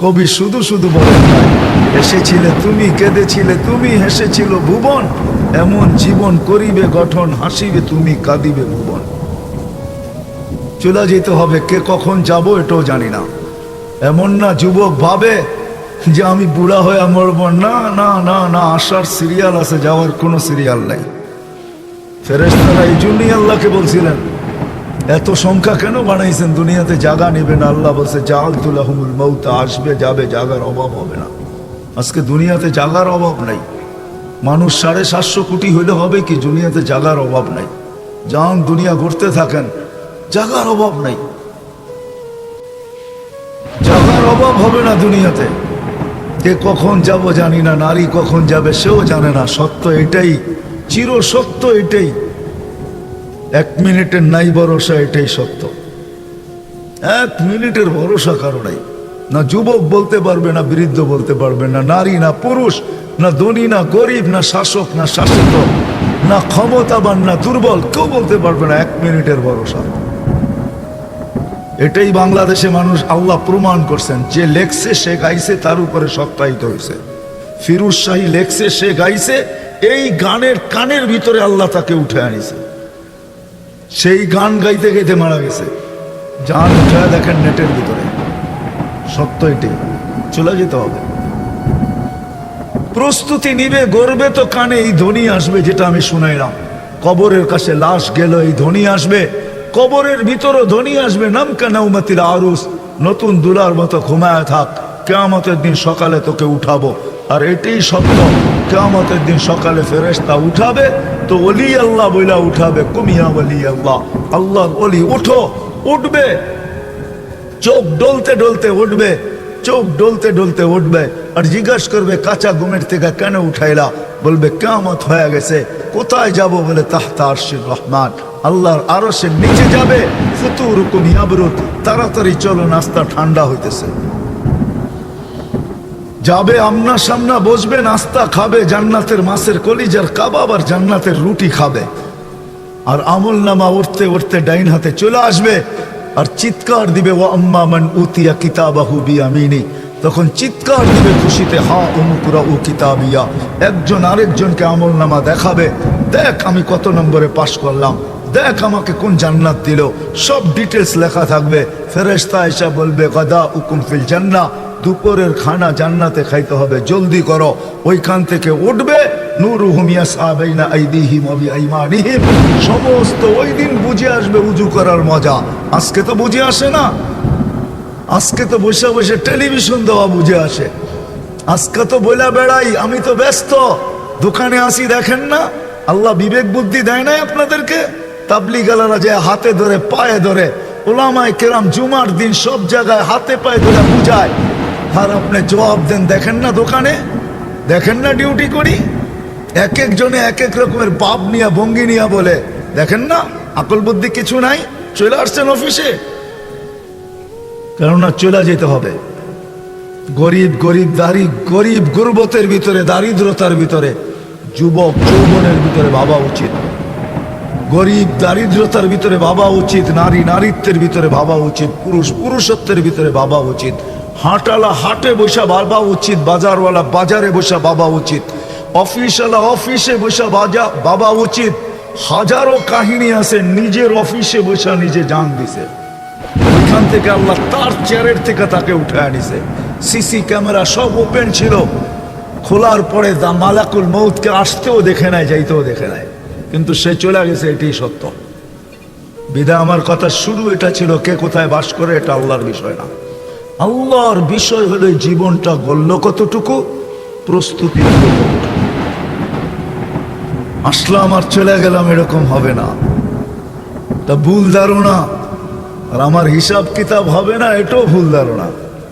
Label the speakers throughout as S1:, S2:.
S1: কবি শুধু শুধু বলেন নাই, এসেছিলে তুমি, কেঁদেছিলে তুমি, হেসেছিল ভুবন, এমন জীবন করিবে গঠন, হাসিবে তুমি, কাঁদিবে ভুবন। চলে যেতে হবে, কে কখন যাব এটাও জানি না। এমন না যুবক ভাবে যে আমি বুড়া হয়ে মরব, না না না না, আসার সিরিয়াল আছে, যাওয়ার কোনো সিরিয়াল নাই। ফেরেশতারা এই জন্যই আল্লাহকে বলছিলেন, এত সংখ্যা কেন বানাইছেন, দুনিয়াতে জায়গা নেবে না। আল্লাহ বলছে জাআলতু লাহুমুল মাউত, আসবে যাবে, জায়গার অভাব হবে না। আজকে দুনিয়াতে জায়গার অভাব নাই। মানুষ 750 কোটি হইলে হবে কি, দুনিয়াতে জায়গার অভাব নাই। যান দুনিয়া ঘুরতে থাকেন, জায়গার অভাব নাই, জায়গার অভাব হবে না দুনিয়াতে। কে কখন যাব জানি না, নারী কখন যাবে সেও জানে না। সত্য এটাই, চির সত্য এটাই, 1 মিনিটের নাই ভরসা, এটাই সত্য। 1 মিনিটের ভরসা কারো নাই। না যুবক বলতে পারবে, না বৃদ্ধ বলতে পারবে, না নারী না পুরুষ, না ধনী না গরিব, না শাসক না শাসিত, না ক্ষমতাবান না দুর্বল, কেউ বলতে পারবে না 1 মিনিটের ভরসা। এটাই বাংলাদেশে মানুষ আল্লাহ প্রমাণ করছেন, যে লেখছে সে গাইছে, তার উপরে সত্যায়িত হয়েছে। ফিরোজ শাহী লেখছে, সে গাইছে, এই গানের কানের ভিতরে আল্লাহ তাকে উঠে আনিছে। সেই গান গাইতে গাইতে মারা গেছে। জান উঠে দেখেন নেটের ভিতরে, সত্য এটাই। চলে যেতে হবে, প্রস্তুতি নিবে, গর্বে তো কানে এই ধ্বনি আসবে, যেটা আমি শুনাইলাম। কবরের কাছে লাশ গেল, এই ধ্বনি আসবে। কবরের ভিতরও ধ্বনি আসবে, নামকা নাউমাতিল আরুস, নতুন দুলার মতো ঘুমায় থাক, কিয়ামতের দিন সকালে তোকে উঠাবো। আর এটাই সত্য, কিয়ামতের দিন সকালে ফেরেশতা উঠাবে, তো ওলি আল্লাহ বইলা উঠাবে, কুমিয়া ওলি আল্লাহ, আল্লাহর ওলি উঠো, উঠবে। চোখ ডলতে ডলতে উঠবে, চোখ ডলতে ডলতে উঠবে, আর জিজ্ঞাসা করবে কাঁচা ঘুমের থেকে কেন উঠাইলা? বলবে কিয়ামত হয়ে গেছে। কোথায় যাব? বলে তাহতা আরশির রহমান, আল্লাহর আরশের নিচে যাবে। ফুতুরুকুম ইয়াবরুদ, তাড়াতাড়ি চলো, নাস্তা ঠান্ডা হইতেছে। যাবে আমনা সামনা, বসবে, নাস্তা খাবে, জান্নাতের মাছের কলিজার কাবাব আর জান্নাতের রুটি খাবে। আর আমল নামা উঠতে উঠতে ডাইন হাতে চলে আসবে, আর চিৎকার দিবে, ওয়া আম্মা মান উতিয়া কিতাবাহু বিয়ামিনি, তখন চিৎকার দিবে খুশিতে, হা উমকুরা উ কিতাবিয়া। একজন আরেকজনকে আমল নামা দেখাবে, দেখ আমি কত নম্বরে পাশ করলাম, দেখ আমাকে কোন জান্নাত দিল, সব ডিটেলস লেখা থাকবে। ফেরেশতা এসে বলবে গাদা উকুম ফিল জান্নাহ, দুপুরের খানা জান্নাতে খাইতে হবে, জলদি করো। ওইখান থেকে উঠবে, নূরুহুম ইয়াসআ বাইনা আইদিহিম ওয়া বিআইমানিহিম, সমস্ত ওই দিন বুঝে আসবে উজু করার মজা। আজকে তো বুঝে আসে না, আজকে তো বসে বসে টেলিভিশন দেওয়া বুঝে আসে। আজকে তো বইলা বেড়াই আমি তো ব্যস্ত, দোকানে আসি, দেখেন না আল্লাহ বিবেক বুদ্ধি দেয় নাই আপনাদেরকে? তাবলিগালারা যে হাতে ধরে পায়ে ধরে, ওলামায়ে কেরাম জুমার দিন সব জায়গায় হাতে পায়ে ধরে বুঝায়, আর আপনি জবাব দেন দেখেন না দোকানে, দেখেন না ডিউটি করি, এক একজনে এক এক রকমের বাপ নিয়া ভঙ্গি নিয়া বলে, দেখেন না আকল বুদ্ধি কিছু নাই, চলে আসছেন অফিসে। কেননা চলে যেতে হবে। গরিব গরিব দাড়ি, গরিব গুরবতের ভিতরে, দারিদ্রতার ভিতরে, যুবক যৌবনের ভিতরে ভাবা উচিত। গরিব দারিদ্রতার ভিতরে ভাবা উচিত, নারী নারীত্বের ভিতরে ভাবা উচিত, পুরুষ পুরুষত্বের ভিতরে ভাবা উচিত, হাটওয়ালা হাটে বসা ভাবা উচিত, বাজারওয়ালা বাজারে বসা ভাবা উচিত, অফিসওয়ালা অফিসে বসা ভাবা উচিত। হাজারো কাহিনী আছে, নিজের অফিসে বসা নিজে জান দিছে, ওইখান থেকে আল্লাহ তার চেয়ারের থেকে তাকে উঠে আনিছে। সিসি ক্যামেরা সব ওপেন ছিল, খোলার পরে মালাকুল মউতকে আসতেও দেখে নাই, যাইতেও দেখে নাই, কিন্তু সে চলে গেছে। এটাই সত্য। বিদা আমার কথা শুরু এটা ছিল, কে কোথায় বাস করে এটা আল্লাহর বিষয় না। আল্লাহর বিষয় হলো জীবনটা গড়ল কতটুকু, প্রস্তুতি আসলাম আর চলে গেলাম, এরকম হবে না। তা ভুল ধারণা, আর আমার হিসাব কিতাব হবে না, এটাও ভুল ধারণা।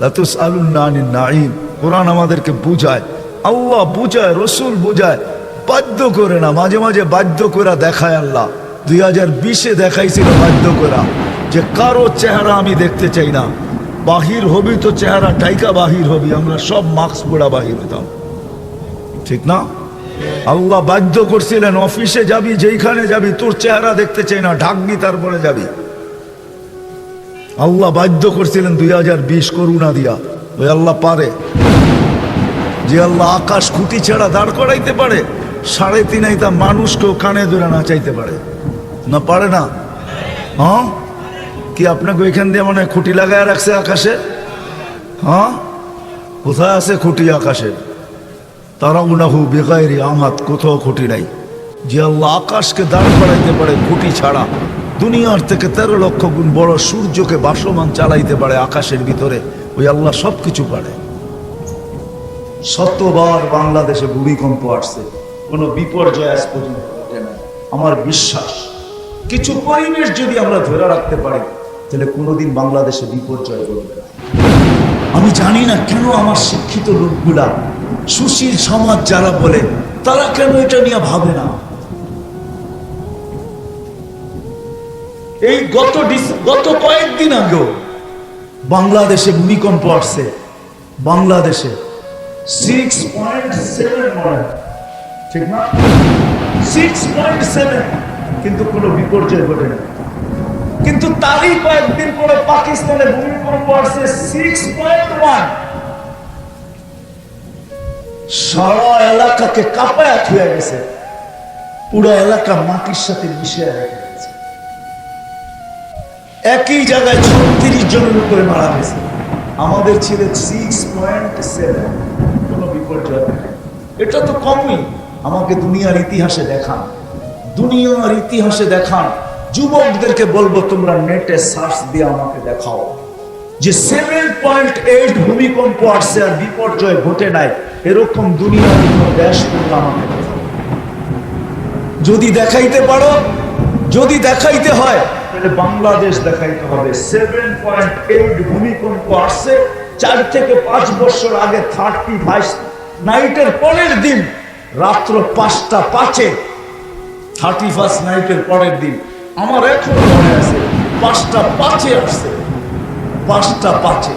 S1: লাতুসআলুন্না আনিন নাঈম, কোরআন আমাদেরকে বুঝায়, আল্লাহ বুঝায়, রসুল বুঝায়, বাধ্য করে না। মাঝে মাঝে বাধ্য করে দেখায় আল্লাহ। 2020-এ দেখাইছিল বাধ্য করা, যে কারো চেহারা আমি দেখতে চাই না, বাহির হবি তো চেহারা টাইকা বাহির হবি, আমরা সব মাস্ক পড়া বাহির হতাম, ঠিক না? আল্লাহ বাধ্য করছিলেন, অফিসে যাবি, যেইখানে যাবি, তোর চেহারা দেখতে চাই না, ঢাকবি তারপরে যাবি। আল্লাহ বাধ্য করছিলেন 2020 করুণা দিয়া, ওই আল্লাহ পারে। যে আল্লাহ আকাশ খুঁটি ছাড়া দাঁড় করাইতে পারে, 3.5 আইতা মানুষকেও কানে ধরে নাচাইতে পারে না? পারে না? হ্যাঁ, কি আপনাকে ওইখান দিয়ে মানে খুঁটি লাগায় রাখছে আকাশে? হ্যাঁ, কোথায় আছে খুঁটি আকাশের? তারাউনাহু বিগাইরি আমাদ, কোথাও খুঁটি নাই। যে আল্লাহ আকাশকে দাঁড় করাইতে পারে খুঁটি ছাড়া, দুনিয়ার থেকে 13 লক্ষ গুণ বড় সূর্যকে ভাসমান চালাইতে পারে আকাশের ভিতরে, ওই আল্লাহ সব কিছু পারে। শতবার বাংলাদেশে ভূমিকম্প আসছে, কোনো বিপর্যয় আজ পর্যন্ত ঘটে না। আমার বিশ্বাস কিছু পরিবেশ যদি আমরা ধরে রাখতে পারি, তাহলে কোনোদিন বাংলাদেশে বিপর্যয় ঘটবে না। আমি জানি না কেন আমার শিক্ষিত লোকগুলা, সুশীল সমাজ যারা বলে, তারা কেন এটা নিয়ে ভাবে না। এই গত কয়েকদিন আগেও বাংলাদেশে ভূমিকম্প আসছে, বাংলাদেশে 6.7, ঠিক না? 6.7, কিন্তু কোনো বিপর্যয় ঘটে না। কিন্তু তারই কয়েকদিন পরে পাকিস্তানে ভূমিকম্প আসছে 6.1, সারা এলাকাকে কাঁপায় থুয়ে গেছে, পুরো এলাকা মাটির সাথে মিশে গেছে। একই জায়গায় 36 জনের উপরে মারা গেছে, আমাদের ছিল 6.7, কোনো বিপর্যয় নেই। এটা তো কমই। আমাকে দুনিয়ার ইতিহাসে দেখান, দুনিয়ার ইতিহাসে দেখান। যুবকদেরকে বলবো, তোমরা নেটে সার্চ দিয়ে আমাকে দেখাও যে 7.8 ভূমিকম্প আসছে আর বিপর্যয় ঘটে নাই, এরকম দুনিয়ার কোনো দেশ তোমরা আমাকে দেখাও। যদি দেখাইতে পারো, যদি দেখাইতে হয়, তাহলে বাংলাদেশ দেখাইতে হবে। 7.8 ভূমিকম্প আসছে 4 থেকে 5 বছর আগে, 31 নাইটের পরের দিন রাত্র 5:05, 31 নাইটের পরের দিন। আমার এখন মনে আছে 5:05 আসছে, 5:05।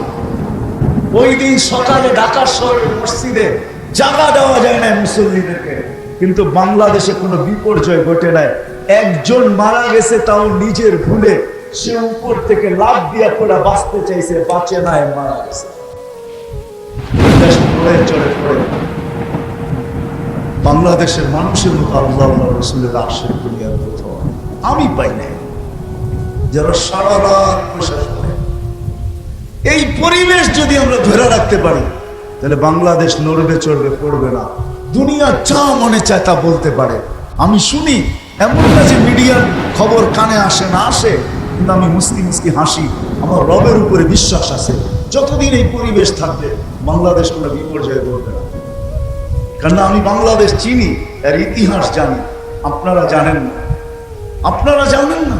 S1: ওই দিন সকালে ঢাকা শহরের মসজিদে জায়গা দেওয়া যায় না মুসল্লিদেরকে, কিন্তু বাংলাদেশে কোনো বিপর্যয় ঘটে নাই। একজন মারা গেছে, তাও নিজের ভুলে, সে উপর থেকে লাফ দিয়া পড়ে বাঁচতে চাইছে, বাঁচে নাই, মারা গেছে। বাংলাদেশের মানুষের মতো আল্লাহ রসুলের আশের দুনিয়ার কোথাও আমি পাই নাই, যারা সারা রাত প্রশ্বাস করে। এই পরিবেশ যদি আমরা ধরে রাখতে পারি, তাহলে বাংলাদেশ নড়বে চড়বে পড়বে না। দুনিয়া যা মনে চায় তা বলতে পারে। আমি শুনি, এমন না যে মিডিয়ার খবর কানে আসে না, আসে, কিন্তু আমি মুস্কি মুস্কি হাসি। আমার রবের উপরে বিশ্বাস আছে, যতদিন এই পরিবেশ থাকবে বাংলাদেশ কোনো বিপর্যয় ঘটবে না। কারণ আমি বাংলাদেশ চিনি, এর ইতিহাস জানি। আপনারা জানেন না, আপনারা জানেন না।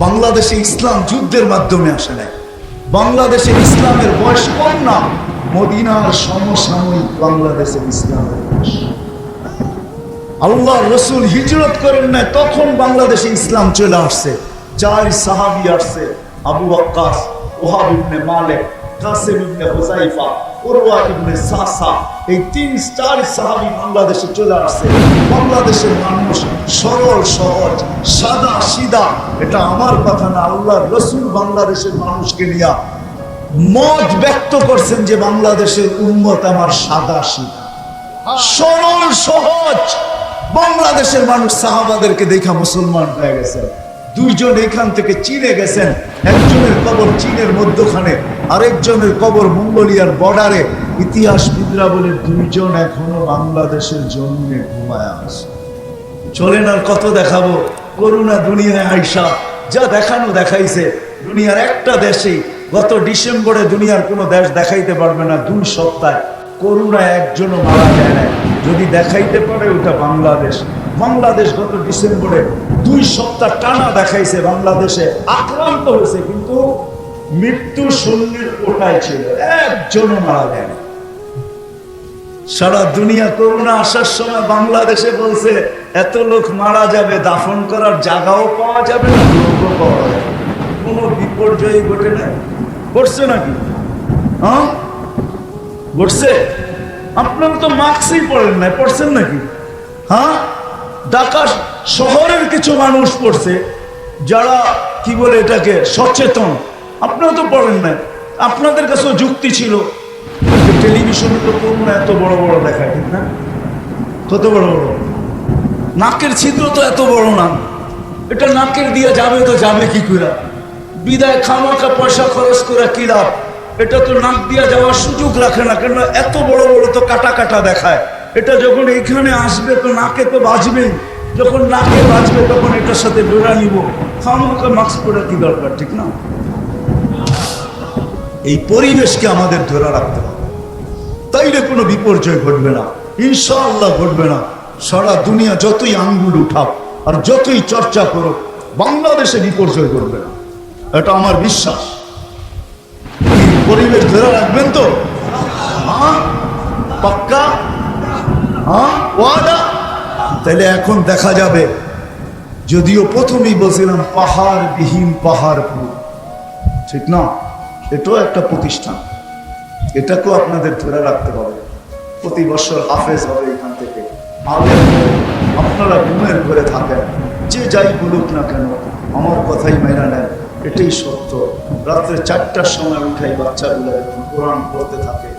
S1: বাংলাদেশে ইসলাম যুদ্ধের মাধ্যমে আসে নাই। বাংলাদেশে ইসলামের বয়স কম না, মদিনার সমসাময়িক বাংলাদেশের ইসলামের বয়স। আল্লাহ রসুল হিজরত করেন না, তখন বাংলাদেশে ইসলাম চলে আসছে। 4 সাহাবী আসছে, আবু ওয়াক্কাস, ওহাব ইবনে মালিক, কাসিম ইবনে হুযাইফা, উরওয়া ইবনে সাসা, এই 3-4 সাহাবী বাংলাদেশে চলে আসছে। বাংলাদেশের মানুষ সরল সহজ, সাদা সিধা। এটা আমার কথা না, আল্লাহর রাসূল বাংলাদেশের মানুষকে নিয়ে মত ব্যক্ত করছেন যে বাংলাদেশের উম্মত আমার সাদা সিধা, সরল সহজ। বাংলাদেশের মানুষ সাহাবাদেরকে দেখা মুসলমান হয়ে গেছেন। 2 জন এখান থেকে চীনে গেছেন, একজনের কবর চীনের মধ্যখানে, আরেকজনের কবর মঙ্গোলিয়ার বর্ডারে। ইতিহাসবিদরা বলে 2 জন এখনো বাংলাদেশের জমিনে ঘুমায় আছে। চলেন আর কত দেখাবো? করুণা দুনিয়ায় আইসা যা দেখানো দেখাইছে। দুনিয়ার একটা দেশে গত ডিসেম্বরে দুনিয়ার কোনো দেশ দেখাইতে পারবে না 2 সপ্তাহে করুণা একজনও মারা যায় না। যদি দেখাইতে পারে ওটা বাংলাদেশ। বাংলাদেশ গত ডিসেম্বরে 2 সপ্তাহ টানা দেখাইছে বাংলাদেশে আক্রান্ত হয়েছে, কিন্তু মৃত্যু শূন্যের কোটায় ছিল, একজনও মারা যায় না। সারা দুনিয়া করোনা আসার সময় বাংলাদেশে বলছে এত লোক মারা যাবে, দাফন করার জায়গাও পাওয়া যাবে না, লোকও পাওয়া যাবে। কোনো বিপর্যয় ঘটে না, ঘটছে নাকি? হ্যাঁ ঘটছে। আপনারা তো মাস্কই পড়েন না, পড়ছেন নাকি? হ্যাঁ, ঢাকা শহরের কিছু মানুষ পড়ছে যারা কি বলে এটাকে সচেতন, আপনারা তো পড়েন না। আপনাদের কাছেও যুক্তি ছিল, টেলিভিশনে তো করোনা এত বড় বড় দেখায়, ঠিক না? কত বড় বড় নাকের ছিদ্র তো এত বড় না, এটা নাকের দিয়ে যাবে তো যাবে কি করে? বিদায় খামাখা পয়সা খরচ করে কি লাভ? এটা তো নাক দিয়ে যাওয়ার সুযোগ রাখে না, কেন এত বড় বড় তো কাটা কাটা দেখায়। এটা যখন এইখানে আসবে তো নাকে তো বাজবেই, যখন নাকে বাজবে তখন এটার সাথে ডোরা নিব, খামাখা মাস্ক পরে কি দরকার, ঠিক না? এই পরিবেশকে আমাদের ধরে রাখতে হবে, তাইলে কোনো বিপর্যয় ঘটবে না, ইনশাআল্লাহ ঘটবে না। সারা দুনিয়া যতই আঙ্গুল উঠাক আর যতই চর্চা করুক, বাংলাদেশে বিপর্যয় ঘটবে না, এটা আমার বিশ্বাস। পরিবেশ ধরে রাখবেন তো? হ্যাঁ, পাক্কা? হ্যাঁ, ওয়াদা? তাহলে এখন দেখা যাবে, যদিও প্রথমেই বলছিলাম পাহাড় বিহীন পাহাড়পুর, ঠিক না? এটাও একটা প্রতিষ্ঠান, এটাকেও আপনাদের ধরে রাখতে হবে। প্রতি বছর হাফেজ হবে এখান থেকে, আপনারা ঘুমের ঘরে থাকেন, যে যাই বলুক না কেন আমার কথাই মেনে নেন, এটাই সত্য। রাত্রে 4টার সময় উঠাই বাচ্চাগুলো যখন কোরআন পড়তে থাকে,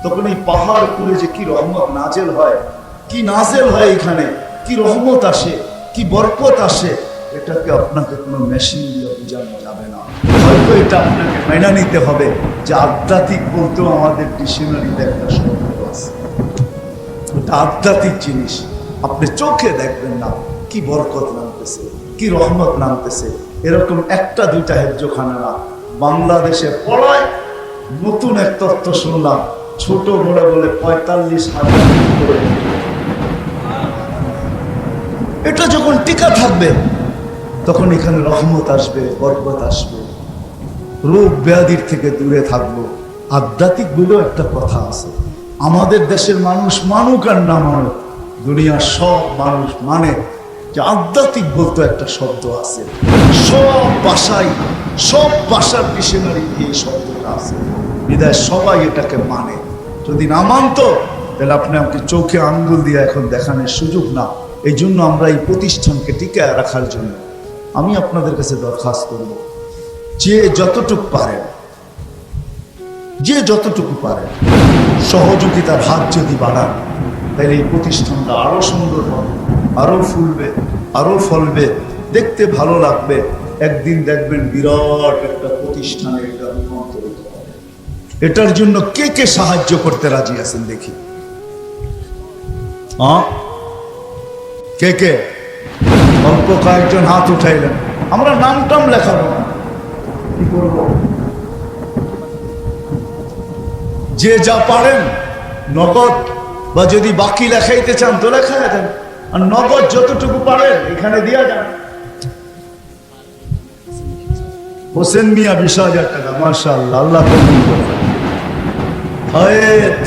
S1: তখন এই পাহাড় পুরে যে কি রহমত নাজেল হয়, কি নাজেল হয় এখানে, কি রহমত আসে, কি বরকত আসে, এটাকে আপনাকে কোনো মেশিন দিয়ে বোঝানো যাবে না। হয়তো এটা আপনাকে মেনে নিতে হবে যে আধ্যাত্মিক বলতেও আমাদের ডিকশনারিতে একটা শব্দ আছে, এটা আধ্যাত্মিক জিনিস। আপনি চোখে দেখবেন না কি বরকত নামতেছে, কি রহমত নামতেছে। এরকম একটা দুইটা হেফজোখানা না, বাংলাদেশে পড়ায়। নতুন এক তথ্য শুনলাম, ছোট বড় বলে 45,000। এটা যখন টিকা থাকবে তখন এখানে রহমত আসবে, বরকত আসবে, রোগ ব্যাধির থেকে দূরে থাকবো। আধ্যাত্মিক বলেও একটা কথা আছে, আমাদের দেশের মানুষ মানুক আর না মানুক, দুনিয়ার সব মানুষ মানে যে আধ্যাত্মিক বলতে একটা শব্দ আছে, সব ভাষার ডিকশনারি এই শব্দটা আছে, বিদায় সবাই এটাকে মানে। যদি না মানতো তাহলে আপনি আমাকে চোখে আঙ্গুল দিয়ে এখন দেখানোর সুযোগ না। এই জন্য আমরা এই প্রতিষ্ঠানকে টিকায় রাখার জন্য আমি আপনাদের কাছে দরখাস্ত করব, যে যতটুকু পারেন সহযোগিতার হাত যদি বাড়ান, তাহলে এই প্রতিষ্ঠানটা আরো সুন্দর হবে, আরো ফুলবে, আরো ফলবে, দেখতে ভালো লাগবে। একদিন দেখবেন বিরাট একটা প্রতিষ্ঠানে এটা রূপান্তরিত হবে। এটার জন্য কে কে সাহায্য করতে রাজি আছেন দেখি? কে কে? অল্প কয়েকজন হাত উঠাইলেন, আমরা নাম টাম লেখাবো না, কি করবো? যে যা পারেন নগদ, বা যদি বাকি লেখাইতে চান তো লেখা দেন, আর নগদ যতটুকু পারেন এখানে দিয়া যান। হোসেন মিয়া 20,000 টাকা, মাশাআল্লাহ, আল্লাহ কবুল করুন।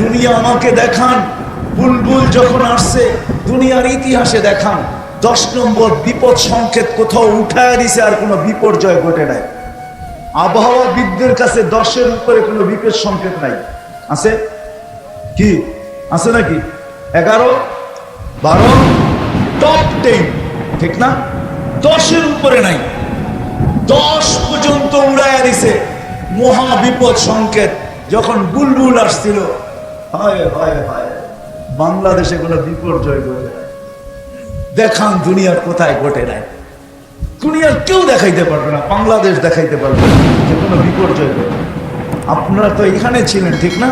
S1: দুনিয়া আমাকে দেখান, বুলবুল যখন আসছে দুনিয়ার ইতিহাসে দেখান 10 নম্বর বিপদ সংকেত কোথাও উঠায় দিছে আর কোনো বিপর্যয় ঘটে নাই। আবহাওয়াবিদদের কাছে 10-এর উপরে কোনো বিপদ সংকেত নাই, আছে কি? আছে নাকি? 11, 12, টপ 10, ঠিক না? 10-এর উপরে নাই, 10 পর্যন্ত উড়াইয়া দিছে মহা বিপদ সংকেত। যখন বুলবুল আসছিল, হায় হায় হায়, বাংলাদেশে কোনো বিপর্যয় ঘটে নাই। দেখান দুনিয়ার কোথায় ঘটে নাই, দুনিয়ার কেউ দেখাইতে পারবে না, বাংলাদেশ দেখাইতে পারবে না যে কোনো বিপর্যয় ঘটে। আপনারা তো এখানে ছিলেন, ঠিক না?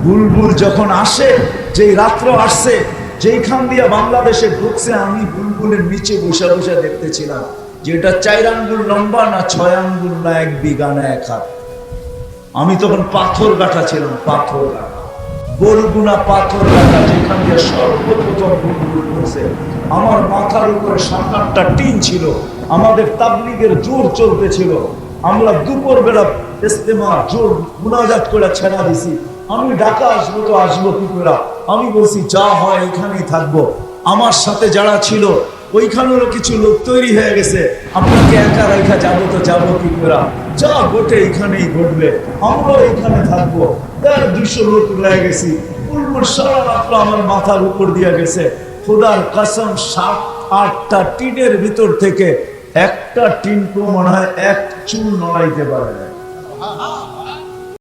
S1: বুলবুল যখন আসে, যেই রাত্র আসছে, যেইখান দিয়ে বাংলাদেশে ঢুকছে, আমি বুলবুলের নিচে বসে বসে দেখতেছিলাম যে এটা 4 আঙ্গুল লম্বা না 6 আঙ্গুল না 1 বিঘা না 1 হাত। আমি তখন পাথর গাঁথা ছিলাম, পাথর গাঁথা, বরগুনা পাথর গাঁথা, যেখান দিয়ে সর্বপ্রথম বুলবুল ঢুকছে। আমার মাথার উপরে 7-8টা টিন ছিল, আমাদের তাবলীগের জোর চলতেছিল, আমরা দুপুর বেলা ইস্তেমা জোর মুনাজাত করে ছেড়া দিছি। আমি ঢাকা আসবো তো আসবো কি করে, আমি বলছি যা হয় এখানেই থাকবো। আমার সাথে যারা ছিল ওইখানেরও কিছু লোক তৈরি হয়ে গেছে, আপনাকে একা রেখা যাবো তো যাবো কি করে, যা ঘটে এখানেই ঘটবে, আমরাও এখানে থাকবো। 200 লোক রয়ে গেছি, বুলবুল সারা রাত্র আমার মাথার উপর দিয়ে গেছে। খোদার কসম, 7-8টা টিনের ভিতর থেকে একটা টিন তো মনে হয় 1 চুল নড়াইতে পারে না।